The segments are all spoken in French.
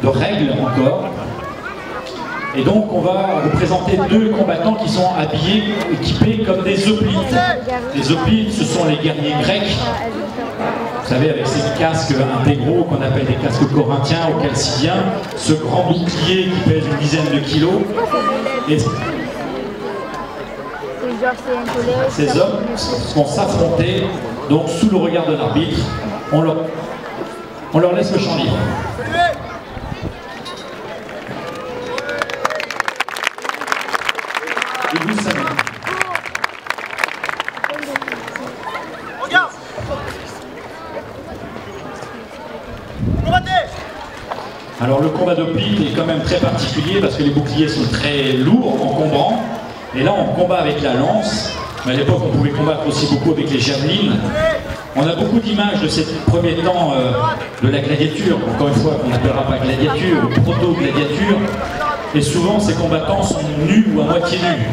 de règles encore. Et donc on va vous présenter deux combattants qui sont habillés, équipés comme des hoplites. Les hoplites, ce sont les guerriers grecs. Vous savez, avec ces casques intégraux qu'on appelle des casques corinthiens ou chalcidiens, ce grand bouclier qui pèse une dizaine de kilos. Et ces hommes vont s'affronter donc sous le regard de l'arbitre. On leur laisse le champ libre. Et vous savez. Regarde. Alors le combat d'hoplite est quand même très particulier parce que les boucliers sont très lourds, encombrants. Et là on combat avec la lance. Mais à l'époque on pouvait combattre aussi beaucoup avec les javelines. On a beaucoup d'images de ces premiers temps de la gladiature. Encore une fois, qu'on n'appellera pas gladiature, ou proto-gladiature. Et souvent ces combattants sont nus ou à moitié nus.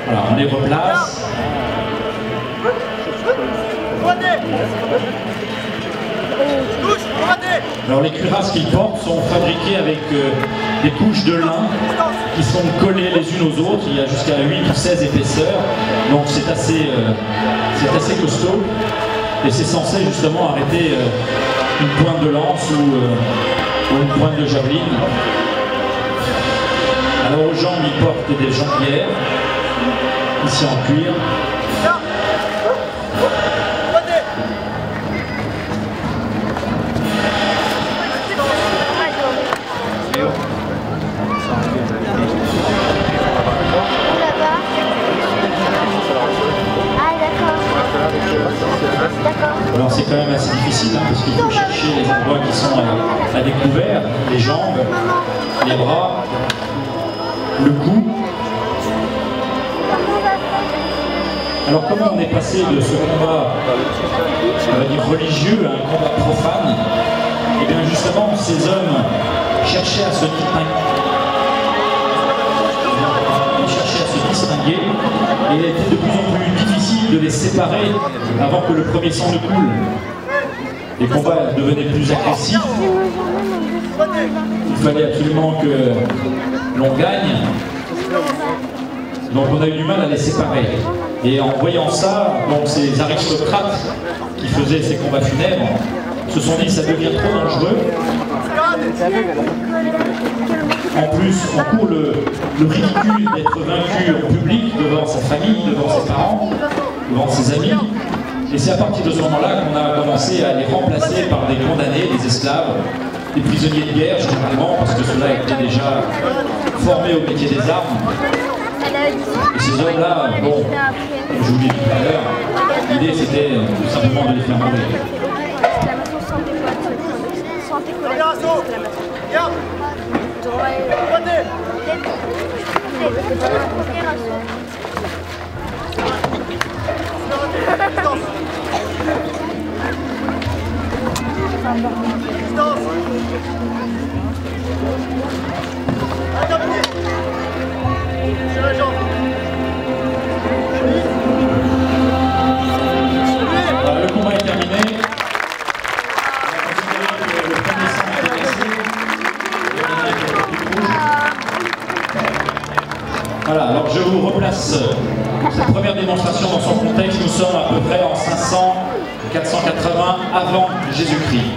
Voilà, on les replace. Alors les cuirasses qu'ils portent sont fabriquées avec des couches de lin qui sont collées les unes aux autres. Il y a jusqu'à 8 ou 16 épaisseurs, donc c'est assez costaud. Et c'est censé justement arrêter une pointe de lance ou une pointe de javeline. Alors aux jambes, ils portent des jambières, ici en cuir. Alors c'est quand même assez difficile hein, parce qu'il faut chercher les endroits qui sont à découvert, les jambes, les bras, le cou. Alors comment on est passé de ce combat on va dire religieux à un combat profane? Et bien justement ces hommes cherchaient à se distinguer et il était de plus en plus difficile de les séparer avant que le premier sang ne coule. Les combats devenaient plus agressifs. Il fallait absolument que l'on gagne. Donc on a eu du mal à les séparer. Et en voyant ça, donc ces aristocrates qui faisaient ces combats funèbres se sont dit ça devient trop dangereux. En plus, on court le ridicule d'être vaincu en public devant sa famille, devant ses parents, devant ses amis. Et c'est à partir de ce moment-là qu'on a commencé à les remplacer par des condamnés, des esclaves, des prisonniers de guerre généralement, parce que ceux-là étaient déjà formés au métier des armes. Et ces hommes-là, bon, comme je vous l'ai dit tout à l'heure, l'idée c'était tout simplement de les faire mourir. Le combat est terminé. Voilà, alors je vous replace cette première démonstration dans son contexte. Nous sommes à peu près en 500-480 avant Jésus-Christ.